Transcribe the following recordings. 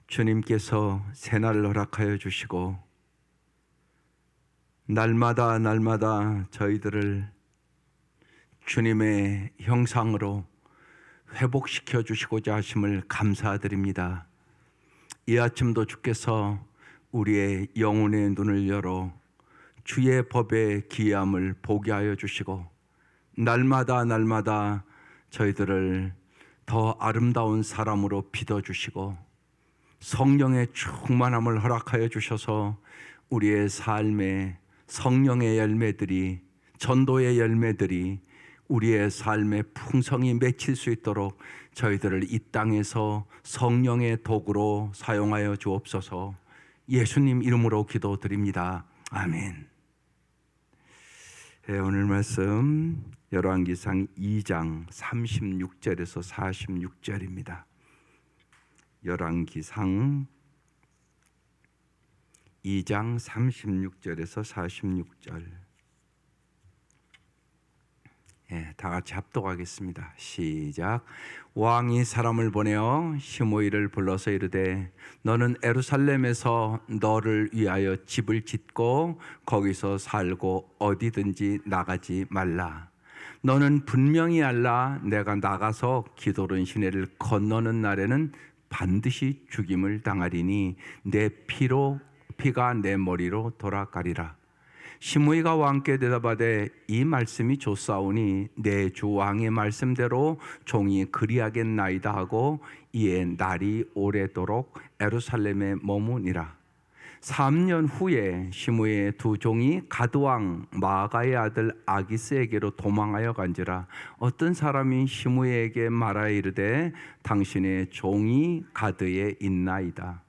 주님께서 새날을 허락하여 주시고 날마다 저희들을 주님의 형상으로 회복시켜 주시고자 하심을 감사드립니다. 이 아침도 주께서 우리의 영혼의 눈을 열어 주의 법의 기이함을 보게 하여 주시고 날마다 저희들을 더 아름다운 사람으로 빚어 주시고 성령의 충만함을 허락하여 주셔서 우리의 삶에 성령의 열매들이, 전도의 열매들이 우리의 삶에 풍성히 맺힐 수 있도록 저희들을 이 땅에서 성령의 도구로 사용하여 주옵소서. 예수님 이름으로 기도드립니다. 아멘. 오늘 말씀 열왕기상 2장 36절에서 46절입니다. 열왕기상 2장 36절에서 46절. 다 같이 합독하겠습니다. 시작. 왕이 사람을 보내어 시므이를 불러서 이르되 너는 예루살렘에서 너를 위하여 집을 짓고 거기서 살고 어디든지 나가지 말라. 너는 분명히 알라. 내가 나가서 기도른 시내를 건너는 날에는 반드시 죽임을 당하리니 내 피가 내 머리로 돌아가리라. 시므이가 왕께 대답하되 이 말씀이 좋사오니 내 주 왕의 말씀대로 종이 그리하겠나이다 하고 이에 날이 오래도록 예루살렘에 머무니라. 3년 후에 시므이의 두 종이 가드왕 마아가의 아들 아기스에게로 도망하여 간지라. 어떤 사람이 시므이에게 말하여 이르되 당신의 종이 가드에 있나이다.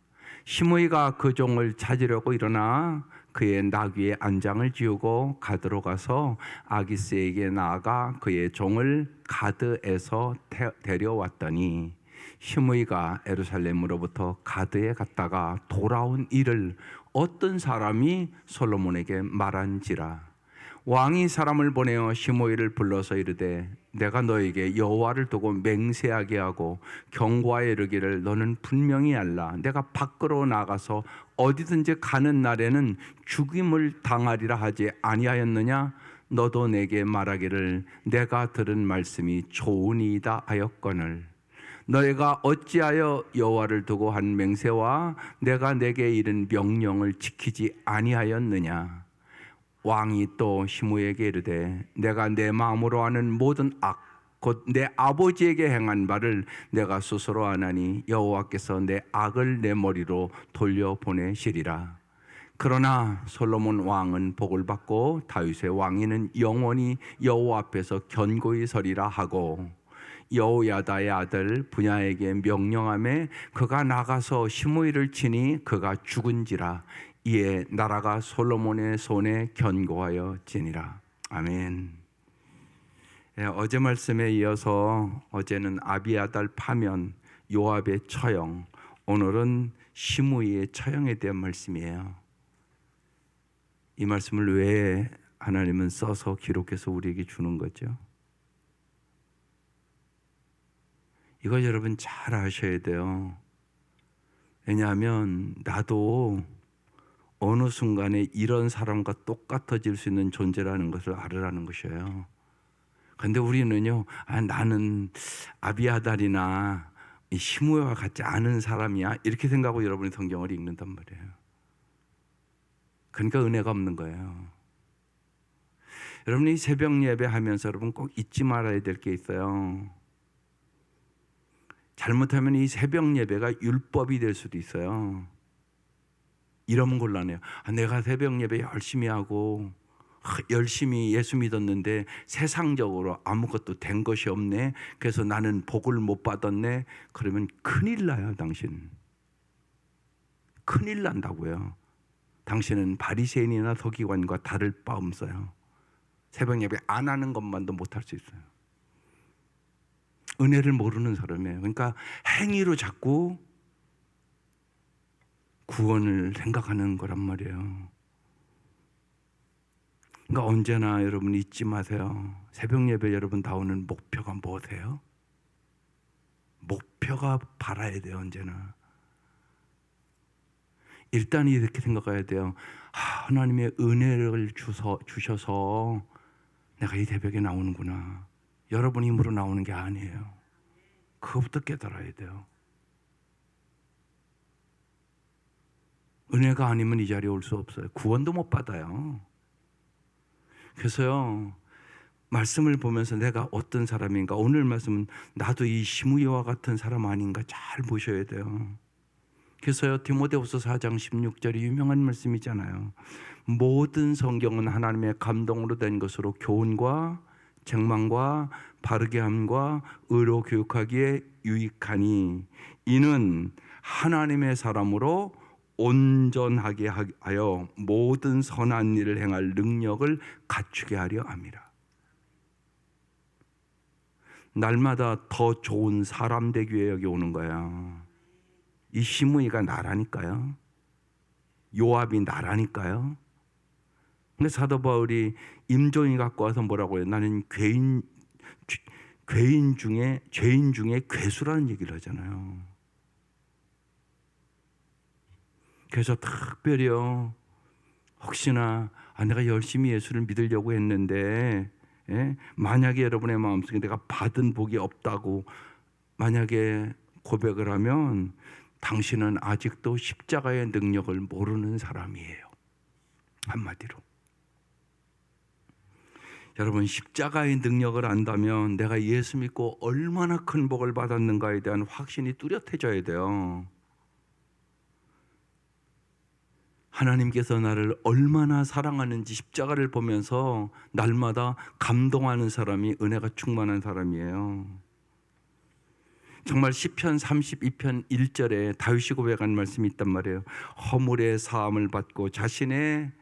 시므이가 그 종을 찾으려고 일어나 그의 나귀의 안장을 지우고 가드로 가서 아기스에게 나아가 그의 종을 가드에서 데려왔더니 시므이가 예루살렘으로부터 가드에 갔다가 돌아온 일을 어떤 사람이 솔로몬에게 말한지라. 왕이 사람을 보내어 시므이를 불러서 이르되 내가 너에게 여호와를 두고 맹세하게 하고 경고하여 이르기를 너는 분명히 알라. 내가 밖으로 나가서 어디든지 가는 날에는 죽임을 당하리라 하지 아니하였느냐? 너도 내게 말하기를 내가 들은 말씀이 좋으니이다 하였거늘 너희가 어찌하여 여호와를 두고 한 맹세와 내가 내게 이른 명령을 지키지 아니하였느냐? 왕이 또 시므이에게 이르되 내가 내 마음으로 하는 모든 악 곧 내 아버지에게 행한 바를 내가 스스로 아나니 여호와께서 내 악을 내 머리로 돌려보내시리라. 그러나 솔로몬 왕은 복을 받고 다윗의 왕위는 영원히 여호와 앞에서 견고히 서리라 하고 여호야다의 아들 분야에게 명령하매 그가 나가서 시므이를 치니 그가 죽은지라. 이에 나라가 솔로몬의 손에 견고하여 지니라. 아멘. 어제 말씀에 이어서 어제는 아비아달 파면, 요압의 처형, 오늘은 시므이의 처형에 대한 말씀이에요. 이 말씀을 왜 하나님은 써서 기록해서 우리에게 주는 거죠? 이거 여러분 잘 아셔야 돼요. 왜냐하면 나도 어느 순간에 이런 사람과 똑같아질 수 있는 존재라는 것을 알으라는 것이에요. 그런데 우리는요, 나는 아비아달이나 시므이와 같지 않은 사람이야 이렇게 생각하고 여러분이 성경을 읽는단 말이에요. 그러니까 은혜가 없는 거예요. 여러분이 새벽 예배하면서 여러분 꼭 잊지 말아야 될 게 있어요. 잘못하면 이 새벽 예배가 율법이 될 수도 있어요. 이러면 곤란해요. 내가 새벽 예배 열심히 하고 열심히 예수 믿었는데 세상적으로 아무것도 된 것이 없네. 그래서 나는 복을 못 받았네. 그러면 큰일 나요, 당신. 큰일 난다고요. 당신은 바리새인이나 서기관과 다를 바 없어요. 새벽 예배 안 하는 것만도 못할 수 있어요. 은혜를 모르는 사람이에요. 그러니까 행위로 자꾸 구원을 생각하는 거란 말이에요. 그러니까 언제나 여러분 잊지 마세요. 새벽 예배 여러분 나오는 목표가 뭐세요? 목표가 바라야 돼요, 언제나. 일단 이렇게 생각해야 돼요. 하나님의 은혜를 주셔서 내가 이 새벽에 나오는구나. 여러분 힘으로 나오는 게 아니에요. 그것부터 깨달아야 돼요. 은혜가 아니면 이 자리에 올 수 없어요. 구원도 못 받아요. 그래서요, 말씀을 보면서 내가 어떤 사람인가, 오늘 말씀은 나도 이 시므이와 같은 사람 아닌가 잘 보셔야 돼요. 그래서요, 디모데후서 4장 16절이 유명한 말씀이잖아요. 모든 성경은 하나님의 감동으로 된 것으로 교훈과 책망과 바르게 함과 의로 교육하기에 유익하니 이는 하나님의 사람으로 온전하게 하여 모든 선한 일을 행할 능력을 갖추게 하려 함이라. 날마다 더 좋은 사람 되기 위해 여기 오는 거야. 이 시므이가 나라니까요. 요압이 나라니까요. 근데 사도 바울이 임종이 갖고 와서 뭐라고 해요? 나는 죄인 중에 괴수라는 얘기를 하잖아요. 그래서 특별히요, 혹시나 내가 열심히 예수를 믿으려고 했는데, 만약에 여러분의 마음속에 내가 받은 복이 없다고 만약에 고백을 하면 당신은 아직도 십자가의 능력을 모르는 사람이에요. 한마디로. 여러분, 십자가의 능력을 안다면 내가 예수 믿고 얼마나 큰 복을 받았는가에 대한 확신이 뚜렷해져야 돼요. 하나님께서 나를 얼마나 사랑하는지 십자가를 보면서 날마다 감동하는 사람이 은혜가 충만한 사람이에요. 정말 시편 32편 1절에 다윗이 고백한 말씀이 있단 말이에요. 허물의 사함을 받고 자신의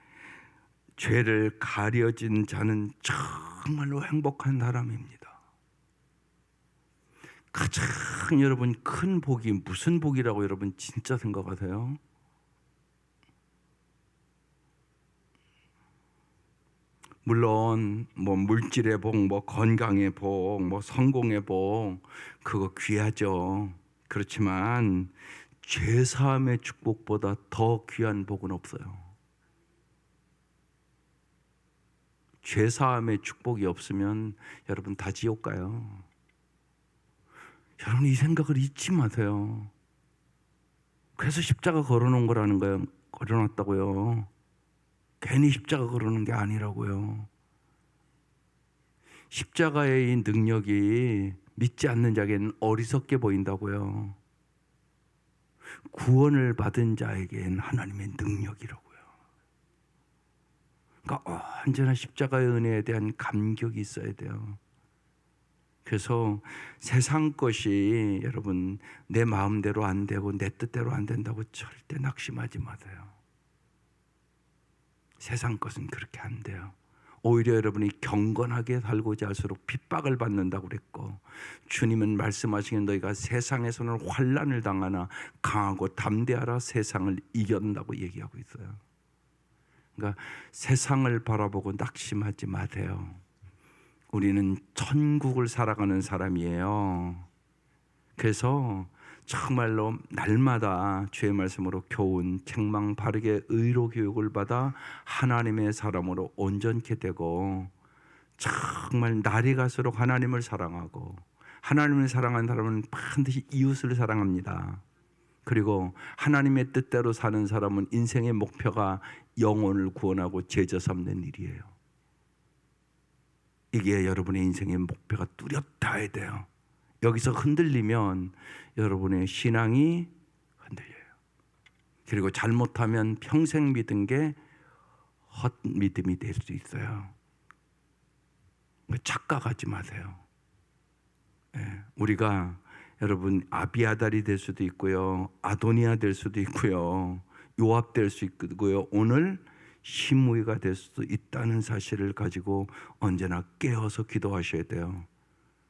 죄를 가려진 자는 정말로 행복한 사람입니다. 가장 여러분 큰 복이 무슨 복이라고 여러분 진짜 생각하세요? 물론 뭐 물질의 복, 뭐 건강의 복, 뭐 성공의 복 그거 귀하죠. 그렇지만 죄 사함의 축복보다 더 귀한 복은 없어요. 죄 사함의 축복이 없으면 여러분 다 지옥 가요. 여러분 이 생각을 잊지 마세요. 그래서 십자가 걸어놓은 거라는 거예요. 걸어놨다고요. 괜히 십자가 걸어놓은 게 아니라고요. 십자가의 이 능력이 믿지 않는 자에게는 어리석게 보인다고요. 구원을 받은 자에게는 하나님의 능력이라고요. 그러니까 언제나 십자가의 은혜에 대한 감격이 있어야 돼요. 그래서 세상 것이 여러분 내 마음대로 안 되고 내 뜻대로 안 된다고 절대 낙심하지 마세요. 세상 것은 그렇게 안 돼요. 오히려 여러분이 경건하게 살고자 할수록 핍박을 받는다고 그랬고, 주님은 말씀하시기에 너희가 세상에서는 환난을 당하나 강하고 담대하라 세상을 이긴다고 얘기하고 있어요. 그러니까 세상을 바라보고 낙심하지 마세요. 우리는 천국을 살아가는 사람이에요. 그래서 정말로 날마다 주의 말씀으로 교훈, 책망, 바르게 의로 교육을 받아 하나님의 사람으로 온전케 되고, 정말 날이 갈수록 하나님을 사랑하고, 하나님을 사랑하는 사람은 반드시 이웃을 사랑합니다. 그리고 하나님의 뜻대로 사는 사람은 인생의 목표가 영혼을 구원하고 제자 삼는 일이에요. 이게 여러분의 인생의 목표가 뚜렷해야 돼요. 여기서 흔들리면 여러분의 신앙이 흔들려요. 그리고 잘못하면 평생 믿은 게 헛믿음이 될 수 있어요. 착각하지 마세요. 우리가 여러분 아비아달이 될 수도 있고요, 아도니아 될 수도 있고요, 요압 될 수 있고요, 오늘 시므이가 될 수도 있다는 사실을 가지고 언제나 깨어서 기도하셔야 돼요.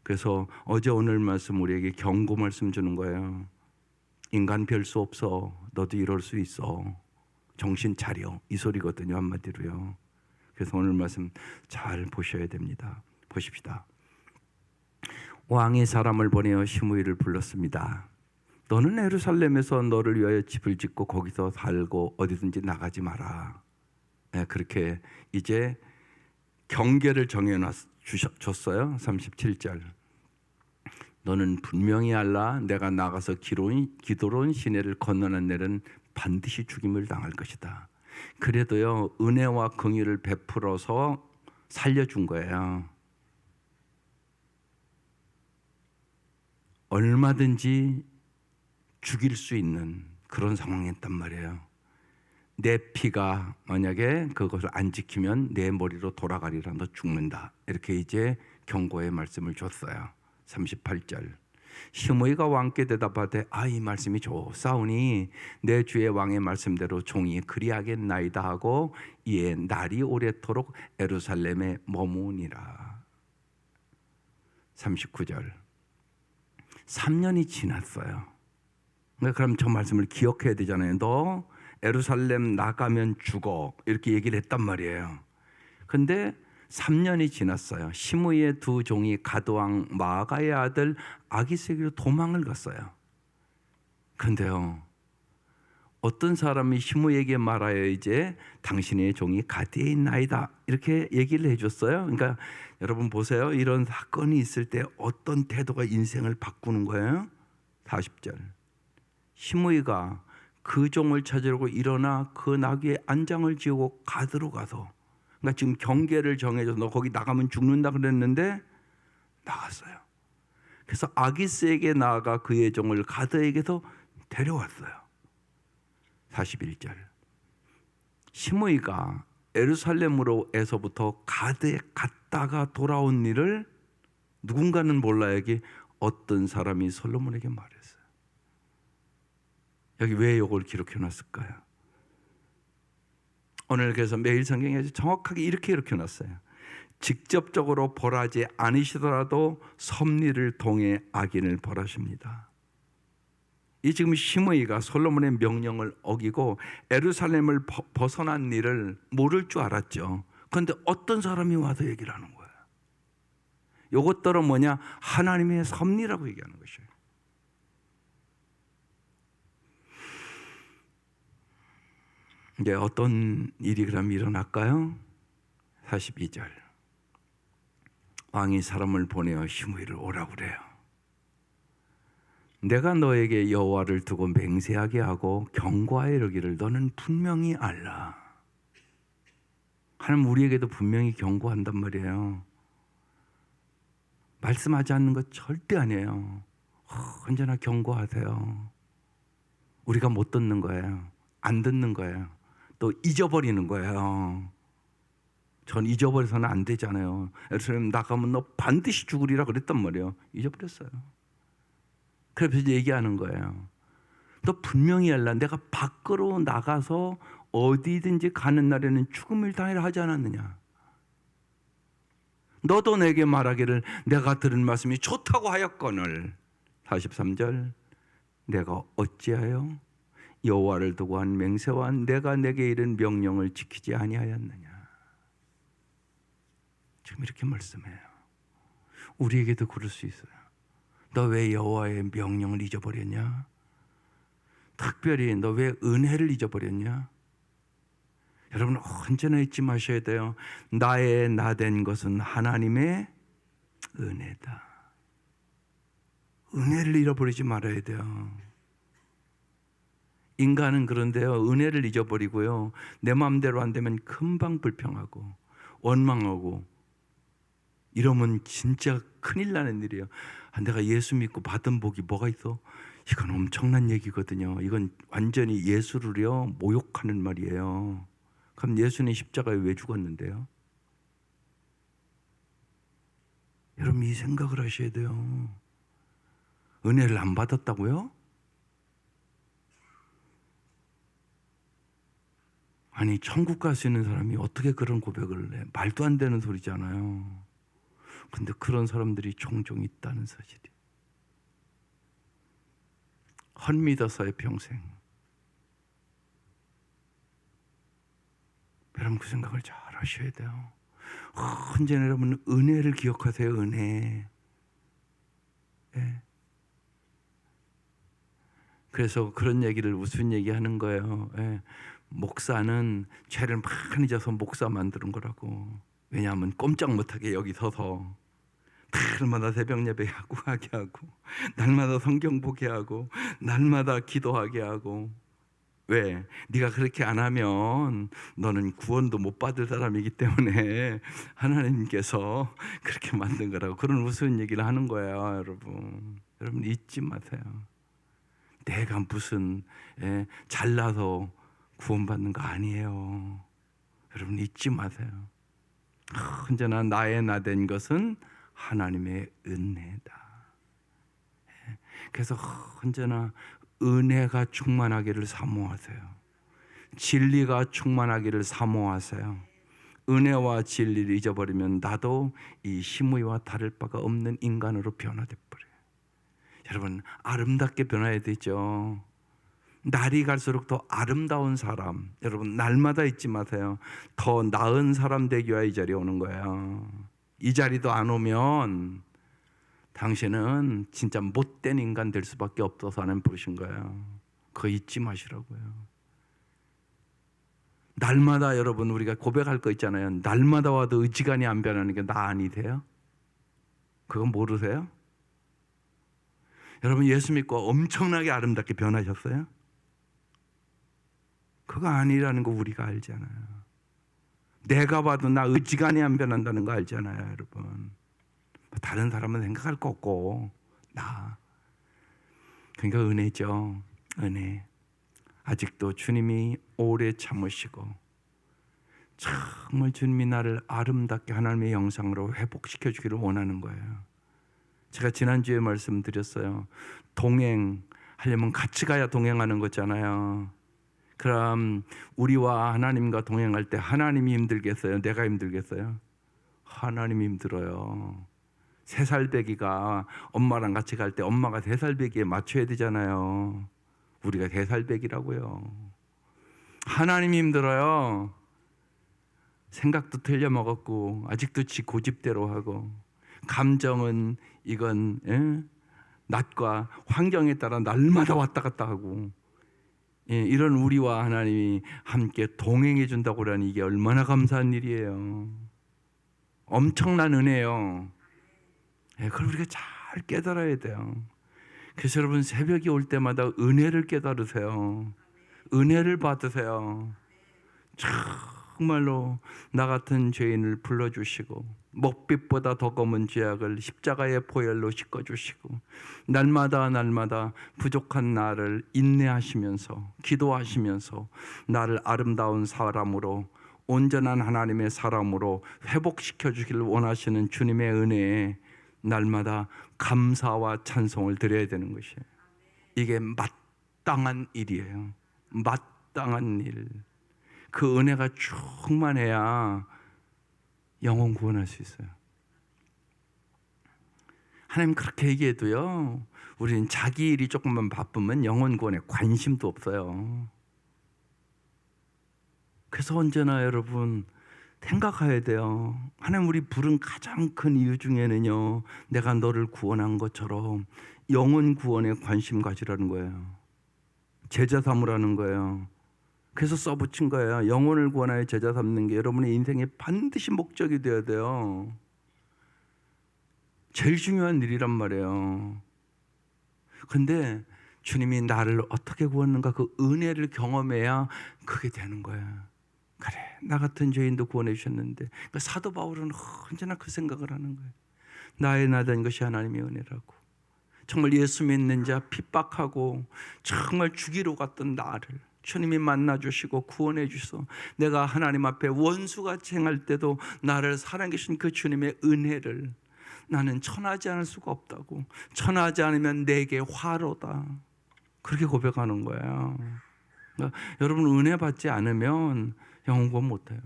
그래서 어제 오늘 말씀 우리에게 경고 말씀 주는 거예요. 인간 별 수 없어. 너도 이럴 수 있어. 정신 차려. 이 소리거든요, 한마디로요. 그래서 오늘 말씀 잘 보셔야 됩니다. 보십시다. 왕이 사람을 보내어 시므이를 불렀습니다. 너는 예루살렘에서 너를 위하여 집을 짓고 거기서 살고 어디든지 나가지 마라. 그렇게 이제 경계를 줬어요. 37절. 너는 분명히 알라. 내가 나가서 기도로운 시내를 건너는 날은 반드시 죽임을 당할 것이다. 그래도요, 은혜와 긍휼을 베풀어서 살려준 거예요. 얼마든지 죽일 수 있는 그런 상황이었단 말이에요. 내 피가 만약에 그것을 안 지키면 내 머리로 돌아가리라. 너 죽는다. 이렇게 이제 경고의 말씀을 줬어요. 38절. 시므이가 왕께 대답하되 이 말씀이 좋사오니 내 주의 왕의 말씀대로 종이 그리하겠나이다 하고 이에 날이 오래도록 예루살렘에 머무니라. 39절. 3년이 지났어요. 그럼 저 말씀을 기억해야 되잖아요. 너 예루살렘 나가면 죽어 이렇게 얘기를 했단 말이에요. 근데 3년이 지났어요. 시므이의 두 종이 가드왕 마아가의 아들 아기스에게로 도망을 갔어요. 근데요, 어떤 사람이 시므이에게 말하여 이제 당신의 종이 가드에 있나이다 이렇게 얘기를 해줬어요. 그러니까 여러분 보세요. 이런 사건이 있을 때 어떤 태도가 인생을 바꾸는 거예요. 40절. 시므이가 그 종을 찾으려고 일어나 그 나귀의 안장을 지우고 가드로 가서, 그러니까 지금 경계를 정해줘서 너 거기 나가면 죽는다 그랬는데 나갔어요. 그래서 아기스에게 나아가 그의 종을 가드에게서 데려왔어요. 41절. 시므이가 예루살렘으로에서부터 가드에 갔다가 돌아온 일을 누군가는 몰라요. 여기 어떤 사람이 솔로몬에게 말했어요. 여기 왜 이걸 기록해 놨을까요? 오늘 그래서 매일 성경에 정확하게 이렇게 놨어요. 직접적으로 벌하지 않으시더라도 섭리를 통해 악인을 벌하십니다. 이 지금 시므이가 솔로몬의 명령을 어기고 예루살렘을 벗어난 일을 모를 줄 알았죠. 그런데 어떤 사람이 와서 얘기를 하는 거예요. 이것들은 뭐냐? 하나님의 섭리라고 얘기하는 것이에요. 이제 어떤 일이 그럼 일어날까요? 42절. 왕이 사람을 보내어 시므이를 오라고 그래요. 내가 너에게 여호와를 두고 맹세하게 하고 경고하여 이르기를 너는 분명히 알라. 하나님 우리에게도 분명히 경고한단 말이에요. 말씀하지 않는 것 절대 아니에요. 언제나 경고하세요. 우리가 못 듣는 거예요. 안 듣는 거예요. 또 잊어버리는 거예요. 전 잊어버려서는 안 되잖아요. 예루살렘 나가면 너 반드시 죽으리라 그랬단 말이에요. 잊어버렸어요. 그래서 얘기하는 거예요. 너 분명히 알라. 내가 밖으로 나가서 어디든지 가는 날에는 죽음을 당하라 하지 않았느냐. 너도 내게 말하기를 내가 들은 말씀이 좋다고 하였거늘. 43절. 내가 어찌하여 여호와를 두고 한 맹세와 내가 내게 이른 명령을 지키지 아니하였느냐. 지금 이렇게 말씀해요. 우리에게도 그럴 수 있어요. 너 왜 여호와의 명령을 잊어버렸냐? 특별히 너 왜 은혜를 잊어버렸냐? 여러분 언제나 잊지 마셔야 돼요. 나의 나된 것은 하나님의 은혜다. 은혜를 잃어버리지 말아야 돼요. 인간은 그런데요, 은혜를 잊어버리고요, 내 마음대로 안 되면 금방 불평하고 원망하고 이러면 진짜 큰일 나는 일이에요. 내가 예수 믿고 받은 복이 뭐가 있어? 이건 엄청난 얘기거든요. 이건 완전히 예수를요 모욕하는 말이에요. 그럼 예수님 십자가에 왜 죽었는데요? 여러분 이 생각을 하셔야 돼요. 은혜를 안 받았다고요? 아니 천국 갈 수 있는 사람이 어떻게 그런 고백을 해? 말도 안 되는 소리잖아요. 근데 그런 사람들이 종종 있다는 사실이. 헛믿어서의 평생. 여러분 그 생각을 잘 하셔야 돼요. 언제나 여러분 은혜를 기억하세요. 은혜. 네. 그래서 그런 얘기를 무슨 얘기하는 거예요. 예. 목사는 죄를 많이 져서 목사 만드는 거라고. 왜냐하면 꼼짝 못하게 여기 서서 날마다 새벽 예배하고 하게 하고, 날마다 성경 보게 하고, 날마다 기도하게 하고. 왜? 네가 그렇게 안 하면 너는 구원도 못 받을 사람이기 때문에 하나님께서 그렇게 만든 거라고. 그런 우스운 얘기를 하는 거예요, 여러분. 여러분 잊지 마세요. 내가 무슨 잘나서 구원받는 거 아니에요. 여러분 잊지 마세요. 언제나 나의 나 된 것은 하나님의 은혜다. 그래서 언제나 은혜가 충만하기를 사모하세요. 진리가 충만하기를 사모하세요. 은혜와 진리를 잊어버리면 나도 이 시므이와 다를 바가 없는 인간으로 변화돼 버려요. 여러분 아름답게 변화해야 되죠. 날이 갈수록 더 아름다운 사람, 여러분 날마다 잊지 마세요. 더 나은 사람 되기 위해 이 자리에 오는 거예요. 이 자리도 안 오면 당신은 진짜 못된 인간 될 수밖에 없어서 하나님 부르신 거예요. 그거 잊지 마시라고요. 날마다 여러분 우리가 고백할 거 있잖아요. 날마다 와도 의지간이 안 변하는 게 나 아니세요? 그거 모르세요? 여러분 예수 믿고 엄청나게 아름답게 변하셨어요? 그거 아니라는 거 우리가 알잖아요. 내가 봐도 나 의지간이 안 변한다는 거 알잖아요, 여러분. 다른 사람은 생각할 거 없고 나. 그러니까 은혜죠. 은혜. 아직도 주님이 오래 참으시고 정말 주님이 나를 아름답게 하나님의 영상으로 회복시켜 주기를 원하는 거예요. 제가 지난주에 말씀드렸어요. 동행하려면 같이 가야 동행하는 거잖아요. 그럼 우리와 하나님과 동행할 때 하나님이 힘들겠어요? 내가 힘들겠어요? 하나님이 힘들어요. 3살 배기가 엄마랑 같이 갈 때 엄마가 3살 배기에 맞춰야 되잖아요. 우리가 3살 배기라고요. 하나님이 힘들어요. 생각도 틀려 먹었고 아직도 지 고집대로 하고 감정은 이건 낮과 환경에 따라 날마다 왔다 갔다 하고 이런 우리와 하나님이 함께 동행해 준다고 하니 이게 얼마나 감사한 일이에요. 엄청난 은혜예요. 그걸 우리가 잘 깨달아야 돼요. 그래서 여러분 새벽이 올 때마다 은혜를 깨달으세요. 은혜를 받으세요. 정말로 나 같은 죄인을 불러주시고 먹빛보다 더 검은 죄악을 십자가의 보혈로 씻어주시고 날마다 부족한 나를 인내하시면서 기도하시면서 나를 아름다운 사람으로 온전한 하나님의 사람으로 회복시켜 주기를 원하시는 주님의 은혜에 날마다 감사와 찬송을 드려야 되는 것이에요. 이게 마땅한 일이에요. 마땅한 일. 그 은혜가 충만해야 영혼 구원할 수 있어요. 하나님 그렇게 얘기해도요, 우리는 자기 일이 조금만 바쁘면 영혼 구원에 관심도 없어요. 그래서 언제나 여러분 생각해야 돼요. 하나님 우리 부른 가장 큰 이유 중에는요, 내가 너를 구원한 것처럼 영혼 구원에 관심 가지라는 거예요. 제자 삼으라는 거예요. 그래서 써붙인 거예요. 영혼을 구원하여 제자 삼는 게 여러분의 인생에 반드시 목적이 되어야 돼요. 제일 중요한 일이란 말이에요. 근데 주님이 나를 어떻게 구원했는가 그 은혜를 경험해야 그게 되는 거예요. 그래, 나 같은 죄인도 구원해 주셨는데. 그러니까 사도 바울은 언제나 그 생각을 하는 거예요. 나의 나된 것이 하나님의 은혜라고. 정말 예수 믿는 자 핍박하고 정말 죽이러 갔던 나를 주님이 만나주시고 구원해 주셔서 내가 하나님 앞에 원수같이 행할 때도 나를 살아계신 그 주님의 은혜를 나는 천하지 않을 수가 없다고. 천하지 않으면 내게 화로다. 그렇게 고백하는 거예요. 그러니까 여러분 은혜 받지 않으면 영혼 구원 못해요.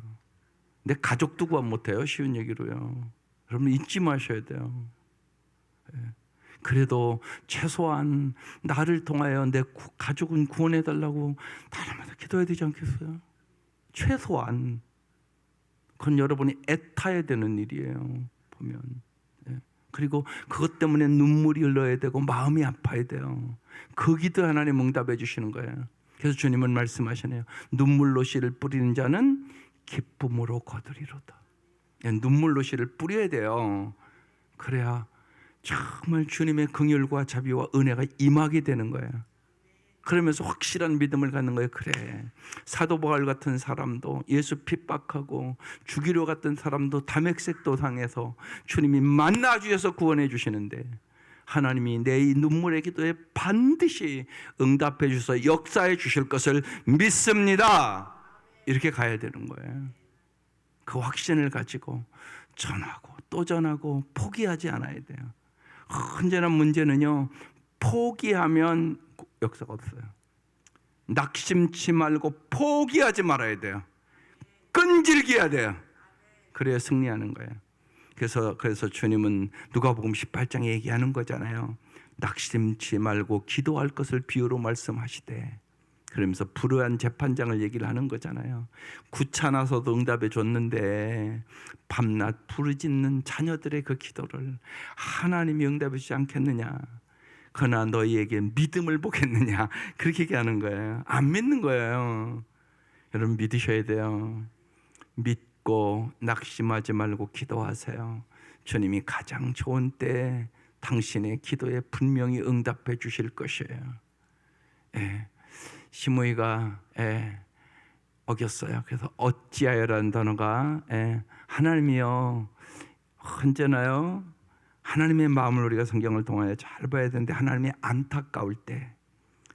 내 가족도 구원 못해요. 쉬운 얘기로요. 여러분 잊지 마셔야 돼요. 그래도 최소한 나를 통하여 내 가족은 구원해달라고 날마다 기도해야 되지 않겠어요? 최소한 그건 여러분이 애타야 되는 일이에요. 보면 그리고 그것 때문에 눈물이 흘러야 되고 마음이 아파야 돼요. 그 기도 하나님 응답해 주시는 거예요. 그래서 주님은 말씀하시네요. 눈물로 씨를 뿌리는 자는 기쁨으로 거두리로다. 눈물로 씨를 뿌려야 돼요. 그래야 정말 주님의 긍휼과 자비와 은혜가 임하게 되는 거예요. 그러면서 확실한 믿음을 갖는 거예요. 그래, 사도 바울 같은 사람도 예수 핍박하고 죽이려 갔던 사람도 다메섹 도상에서 주님이 만나 주셔서 구원해 주시는데, 하나님이 내 이 눈물의 기도에 반드시 응답해 주셔서 역사해 주실 것을 믿습니다. 이렇게 가야 되는 거예요. 그 확신을 가지고 전하고 또 전하고 포기하지 않아야 돼요. 언제나 문제는요, 포기하면 역사가 없어요. 낙심치 말고 포기하지 말아야 돼요. 끈질겨야 돼요. 그래야 승리하는 거예요. 그래서 주님은 누가복음 18장에 얘기하는 거잖아요. 낙심치 말고 기도할 것을 비유로 말씀하시되, 그러면서 불의한 재판장을 얘기를 하는 거잖아요. 귀찮아서도 응답해 줬는데 밤낮 부르짖는 자녀들의 그 기도를 하나님이 응답해 주지 않겠느냐. 그러나 너희에게 믿음을 보겠느냐. 그렇게 얘기하는 거예요. 안 믿는 거예요. 여러분 믿으셔야 돼요. 믿고 낙심하지 말고 기도하세요. 주님이 가장 좋은 때 당신의 기도에 분명히 응답해 주실 것이에요. 예. 시므이가 어겼어요. 그래서 어찌하여라는 단어가 하나님이요, 언제나요 하나님의 마음을 우리가 성경을 통하여 잘 봐야 되는데, 하나님이 안타까울 때,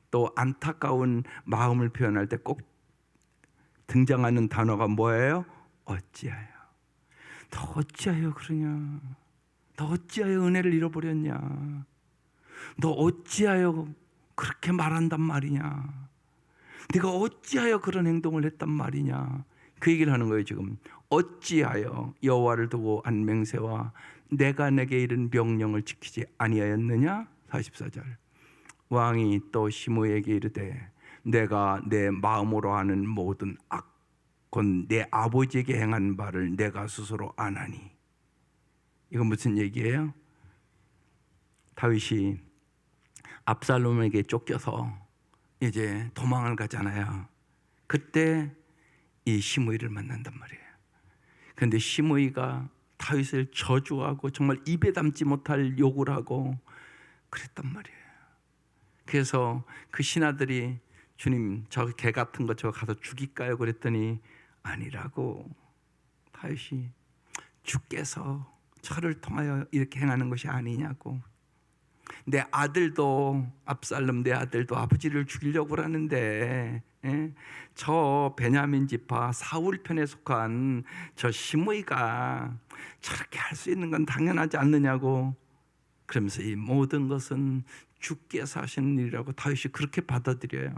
또 안타까운 마음을 표현할 때 꼭 등장하는 단어가 뭐예요? 어찌하여. 너 어찌하여 그러냐? 너 어찌하여 은혜를 잃어버렸냐? 너 어찌하여 그렇게 말한단 말이냐? 네가 어찌하여 그런 행동을 했단 말이냐? 그 얘기를 하는 거예요. 지금 어찌하여 여호와를 두고 한 맹세와 내가 내게 이른 명령을 지키지 아니하였느냐? 44절. 왕이 또 시므에게 이르되 내가 내 마음으로 하는 모든 악, 곧 내 아버지에게 행한 바를 내가 스스로 아나니. 이건 무슨 얘기예요? 다윗이 압살롬에게 쫓겨서 이제 도망을 가잖아요. 그때 이 시므이를 만난단 말이에요. 그런데 시므이가 다윗을 저주하고 정말 입에 담지 못할 욕을 하고 그랬단 말이에요. 그래서 그 신하들이 주님 저 개 같은 거 저 가서 죽일까요? 그랬더니 아니라고. 다윗이 주께서 저를 통하여 이렇게 행하는 것이 아니냐고. 내 아들도 압살롬 내 아들도 아버지를 죽이려고 하는데 저 베냐민 지파 사울 편에 속한 저 시므이가 저렇게 할 수 있는 건 당연하지 않느냐고. 그러면서 이 모든 것은 주께서 하시는 일이라고 다윗이 그렇게 받아들여요.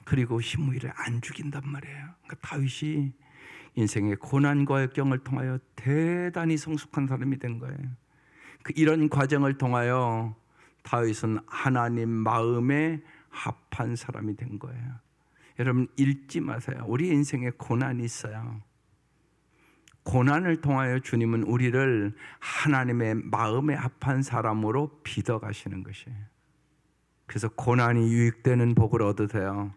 그리고 시므이를 안 죽인단 말이에요. 그러니까 다윗이 인생의 고난과 역경을 통하여 대단히 성숙한 사람이 된 거예요. 이런 과정을 통하여 다윗은 하나님 마음에 합한 사람이 된 거예요. 여러분 잊지 마세요. 우리 인생에 고난이 있어요. 고난을 통하여 주님은 우리를 하나님의 마음에 합한 사람으로 빚어 가시는 것이에요. 그래서 고난이 유익되는 복을 얻으세요.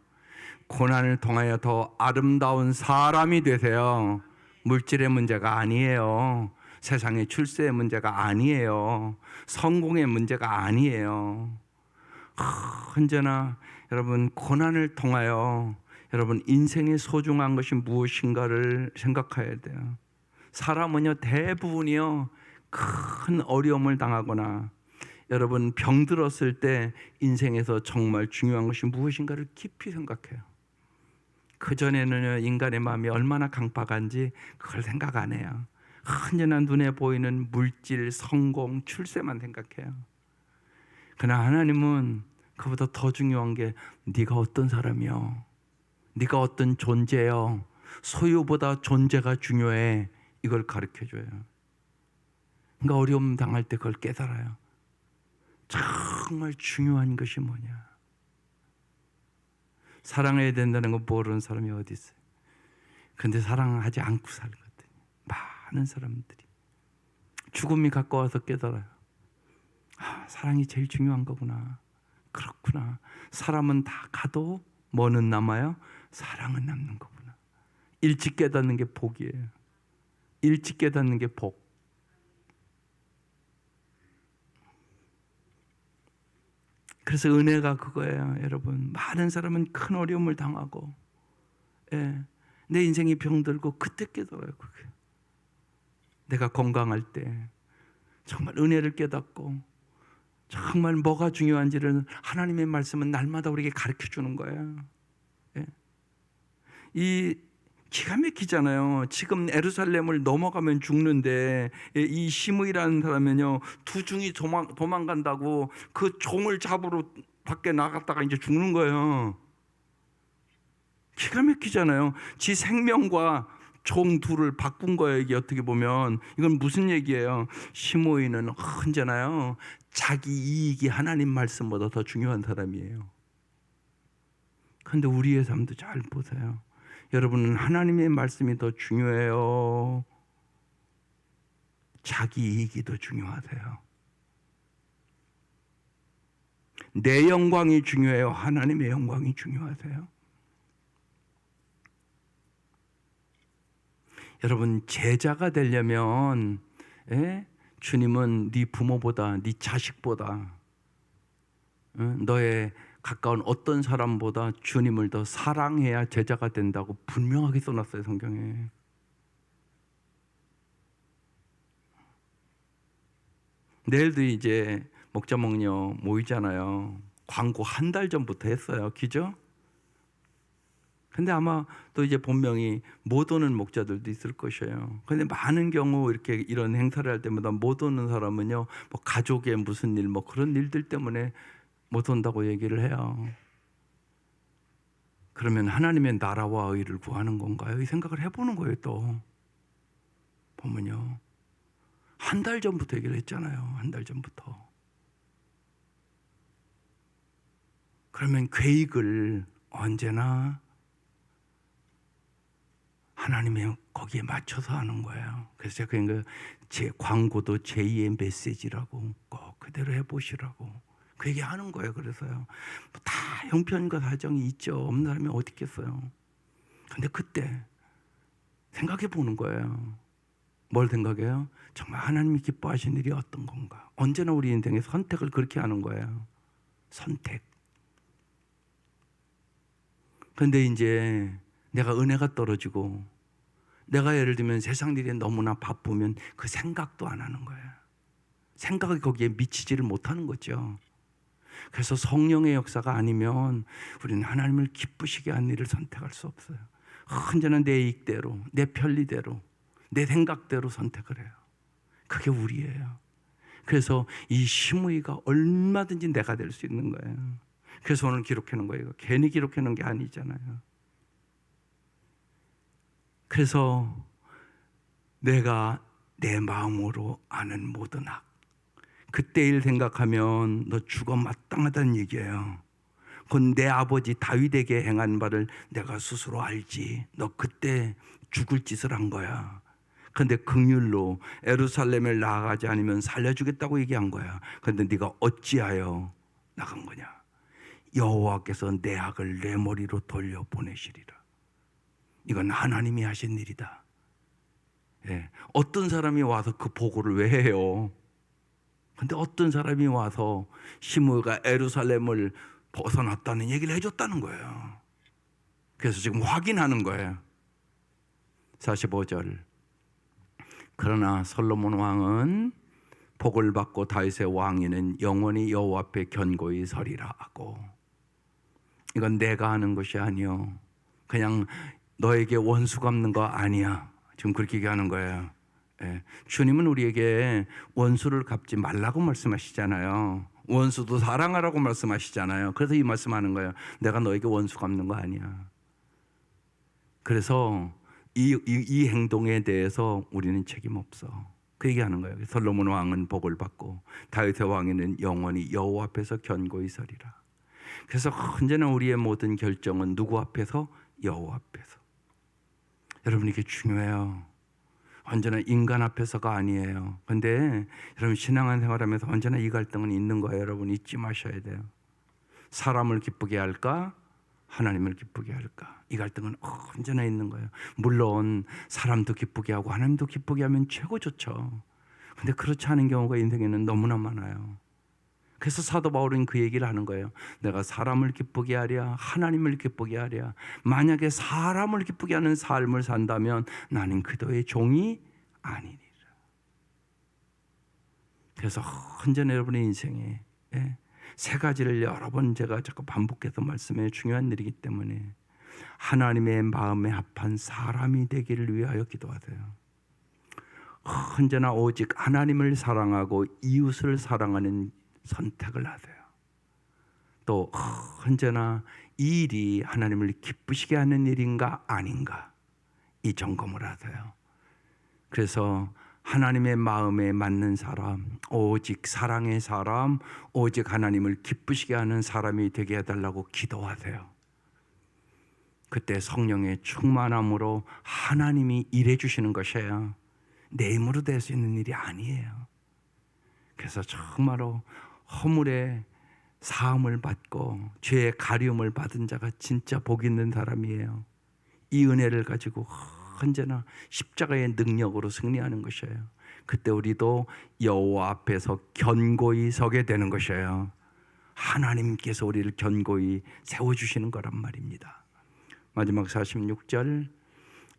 고난을 통하여 더 아름다운 사람이 되세요. 물질의 문제가 아니에요. 세상의 출세의 문제가 아니에요. 성공의 문제가 아니에요. 언제나 여러분 고난을 통하여 여러분 인생의 소중한 것이 무엇인가를 생각해야 돼요. 사람은요 대부분이요 큰 어려움을 당하거나 여러분 병들었을 때 인생에서 정말 중요한 것이 무엇인가를 깊이 생각해요. 그전에는요 인간의 마음이 얼마나 강박한지 그걸 생각 안 해요. 언제나 눈에 보이는 물질, 성공, 출세만 생각해요. 그러나 하나님은 그보다 더 중요한 게 네가 어떤 사람이요, 네가 어떤 존재요, 소유보다 존재가 중요해. 이걸 가르쳐줘요. 그러니까 어려움 당할 때 그걸 깨달아요. 정말 중요한 것이 뭐냐. 사랑해야 된다는 거 모르는 사람이 어디 있어요. 그런데 사랑하지 않고 살거든요. 많은 사람들이. 죽음이 가까워서 깨달아요. 아, 사랑이 제일 중요한 거구나. 그렇구나. 사람은 다 가도 뭐는 남아요? 사랑은 남는 거구나. 일찍 깨닫는 게 복이에요. 일찍 깨닫는 게 복. 그래서 은혜가 그거예요, 여러분. 많은 사람은 큰 어려움을 당하고, 예, 내 인생이 병들고 그때 깨달아요. 그게. 내가 건강할 때 정말 은혜를 깨닫고 정말 뭐가 중요한지를 하나님의 말씀은 날마다 우리에게 가르쳐 주는 거예요. 예. 이 기가 막히잖아요. 지금 예루살렘을 넘어가면 죽는데 이 시므이라는 사람은요, 두 종이 도망간다고 그 종을 잡으러 밖에 나갔다가 이제 죽는 거예요. 기가 막히잖아요. 지 생명과 종 둘을 바꾼 거예요. 이게 어떻게 보면 이건 무슨 얘기예요? 시므이는 언제나요, 자기 이익이 하나님 말씀보다 더 중요한 사람이에요. 그런데 우리의 삶도 잘 보세요. 여러분은 하나님의 말씀이 더 중요해요? 자기 이익이 더 중요하세요? 내 영광이 중요해요? 하나님의 영광이 중요하세요? 여러분, 제자가 되려면, 예? 주님은 네 부모보다, 네 자식보다, 너의 가까운 어떤 사람보다 주님을 더 사랑해야 제자가 된다고 분명하게 써놨어요, 성경에. 내일도 이제 목자 목녀 모이잖아요. 광고 한 달 전부터 했어요. 그죠? 근데 아마 또 이제 본명이 못 오는 목자들도 있을 것이에요. 근데 많은 경우 이렇게 이런 행사를 할 때마다 못 오는 사람은요, 뭐 가족의 무슨 일, 뭐 그런 일들 때문에 못 온다고 얘기를 해요. 그러면 하나님의 나라와 의를 구하는 건가요? 이 생각을 해보는 거예요. 또 보면요, 한 달 전부터 얘기를 했잖아요. 한 달 전부터. 그러면 계획을 언제나 하나님의 거기에 맞춰서 하는 거예요. 그래서 제가 제 광고도 제2의 메시지라고 꼭 그대로 해보시라고 그 얘기 하는 거예요. 그래서요, 다 형편과 사정이 있죠. 없는 사람이 어디 있겠어요. 근데 그때 생각해 보는 거예요. 뭘 생각해요? 정말 하나님이 기뻐하시는 일이 어떤 건가? 언제나 우리 인생에 선택을 그렇게 하는 거예요. 선택. 근데 이제 내가 은혜가 떨어지고 내가 예를 들면 세상 일에 너무나 바쁘면 그 생각도 안 하는 거예요. 생각이 거기에 미치지를 못하는 거죠. 그래서 성령의 역사가 아니면 우리는 하나님을 기쁘시게 하는 일을 선택할 수 없어요. 언제나 내 이익대로, 내 편리대로, 내 생각대로 선택을 해요. 그게 우리예요. 그래서 이 시므이가 얼마든지 내가 될 수 있는 거예요. 그래서 오늘 기록해 놓은 거예요. 괜히 기록해 놓은 게 아니잖아요. 그래서 내가 내 마음으로 아는 모든 악, 그때 일 생각하면 너 죽어 마땅하다는 얘기예요. 그건 내 아버지 다윗에게 행한 바를 내가 스스로 알지. 너 그때 죽을 짓을 한 거야. 그런데 긍휼로 예루살렘을 나아가지 않으면 살려주겠다고 얘기한 거야. 그런데 네가 어찌하여 나간 거냐? 여호와께서 내 악을 내 머리로 돌려보내시리라. 이건 하나님이 하신 일이다. 예. 어떤 사람이 와서 그 보고를 왜 해요? 근데 어떤 사람이 와서 시므이가 예루살렘을 벗어났다는 얘기를 해줬다는 거예요. 그래서 지금 확인하는 거예요. 45절. 그러나 솔로몬 왕은 복을 받고 다윗의 왕위는 영원히 여호와 앞에 견고히 서리라 하고. 이건 내가 하는 것이 아니요, 그냥 너에게 원수 갚는 거 아니야. 지금 그렇게 얘기하는 거예요. 예. 주님은 우리에게 원수를 갚지 말라고 말씀하시잖아요. 원수도 사랑하라고 말씀하시잖아요. 그래서 이 말씀하는 거예요. 내가 너에게 원수 갚는 거 아니야. 그래서 이 행동에 대해서 우리는 책임 없어. 그 얘기하는 거예요. 솔로몬 왕은 복을 받고 다윗의 왕위는 영원히 여호와 앞에서 견고히 서리라. 그래서 언제나 우리의 모든 결정은 누구 앞에서? 여호와 앞에서. 여러분, 이게 중요해요. 언제나 인간 앞에서가 아니에요. 근데 여러분 신앙생활하면서 언제나 이 갈등은 있는 거예요. 여러분 잊지 마셔야 돼요. 사람을 기쁘게 할까? 하나님을 기쁘게 할까? 이 갈등은 언제나 있는 거예요. 물론 사람도 기쁘게 하고 하나님도 기쁘게 하면 최고 좋죠. 근데 그렇지 않은 경우가 인생에는 너무나 많아요. 그래서 사도 바울은 그 얘기를 하는 거예요. 내가 사람을 기쁘게 하랴 하나님을 기쁘게 하랴. 만약에 사람을 기쁘게 하는 삶을 산다면 나는 그도의 종이 아니니라. 그래서 언제나 여러분의 인생에 세 가지를 여러 번 제가 자꾸 반복해서 말씀해 중요한 일이기 때문에 하나님의 마음에 합한 사람이 되기를 위하여 기도하세요. 언제나 오직 하나님을 사랑하고 이웃을 사랑하는 선택을 하세요. 또 언제나 이 일이 하나님을 기쁘시게 하는 일인가 아닌가 이 점검을 하세요. 그래서 하나님의 마음에 맞는 사람, 오직 사랑의 사람, 오직 하나님을 기쁘시게 하는 사람이 되게 해달라고 기도하세요. 그때 성령의 충만함으로 하나님이 일해 주시는 것이에요. 내 힘으로 될 수 있는 일이 아니에요. 그래서 정말로 허물의 사함을 받고 죄의 가리움을 받은 자가 진짜 복 있는 사람이에요. 이 은혜를 가지고 언제나 십자가의 능력으로 승리하는 것이에요. 그때 우리도 여호와 앞에서 견고히 서게 되는 것이에요. 하나님께서 우리를 견고히 세워주시는 거란 말입니다. 마지막 46절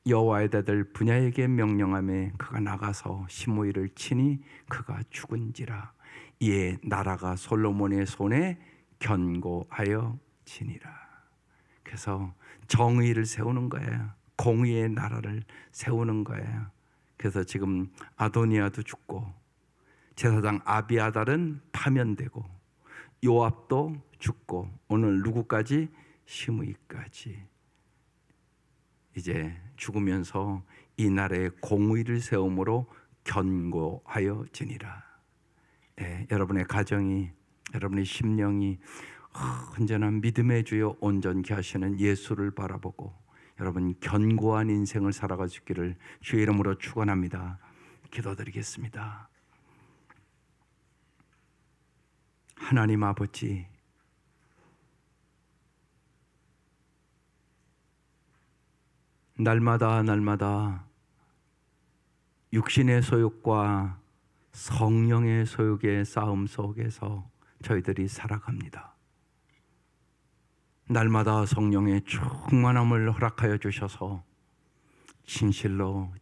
여호와의 아들 분야에게 명령하매 그가 나가서 시므이를 치니 그가 죽은지라. 이에 나라가 솔로몬의 손에 견고하여 지니라. 그래서 정의를 세우는 거예요. 공의의 나라를 세우는 거예요. 그래서 지금 아도니아도 죽고 제사장 아비아달은 파면되고 요압도 죽고 오늘 누구까지? 시므이까지 이제 죽으면서 이 나라의 공의를 세움으로 견고하여 지니라. 여러분의 가정이, 여러분의 심령이 언제나 믿음의 주여 온전케 하시는 예수를 바라보고 여러분 견고한 인생을 살아갈 수 있기를 주의 이름으로 축원합니다. 기도드리겠습니다. 하나님 아버지, 날마다 육신의 소욕과 성령의 소욕의 싸움 속에서 저희들이 살아갑니다. 날마다 성령의 충만함을 허락하여 주셔서 진실로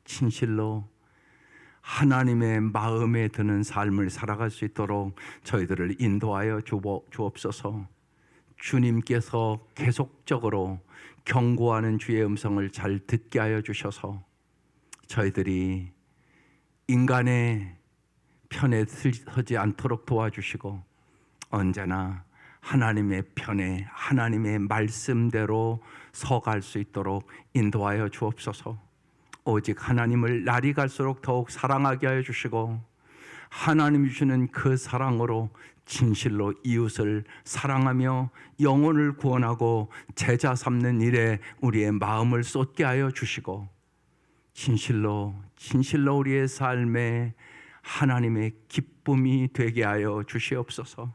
하나님의 마음에 드는 삶을 살아갈 수 있도록 저희들을 인도하여 주옵소서. 주님께서 계속적으로 경고하는 주의 음성을 잘 듣게 하여 주셔서 저희들이 인간의 편에 서지 않도록 도와주시고 언제나 하나님의 편에 하나님의 말씀대로 서갈 수 있도록 인도하여 주옵소서. 오직 하나님을 날이 갈수록 더욱 사랑하게 하여 주시고 하나님이 주시는 그 사랑으로 진실로 이웃을 사랑하며 영혼을 구원하고 제자 삼는 일에 우리의 마음을 쏟게 하여 주시고 진실로 우리의 삶에 하나님의 기쁨이 되게 하여 주시옵소서.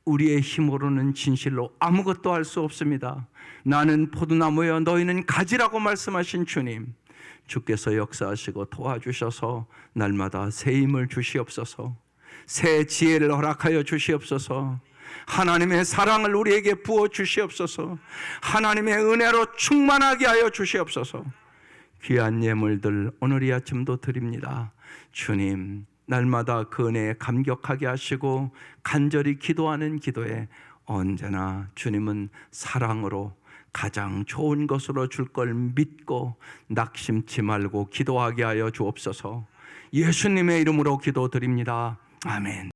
우리의 힘으로는 진실로 아무것도 할 수 없습니다. 나는 포도나무여 너희는 가지라고 말씀하신 주님, 주께서 역사하시고 도와주셔서 날마다 새 힘을 주시옵소서. 새 지혜를 허락하여 주시옵소서. 하나님의 사랑을 우리에게 부어 주시옵소서. 하나님의 은혜로 충만하게 하여 주시옵소서. 귀한 예물들 오늘 이 아침도 드립니다. 주님, 날마다 그 은혜에 감격하게 하시고 간절히 기도하는 기도에 언제나 주님은 사랑으로 가장 좋은 것으로 줄 걸 믿고 낙심치 말고 기도하게 하여 주옵소서. 예수님의 이름으로 기도드립니다. 아멘.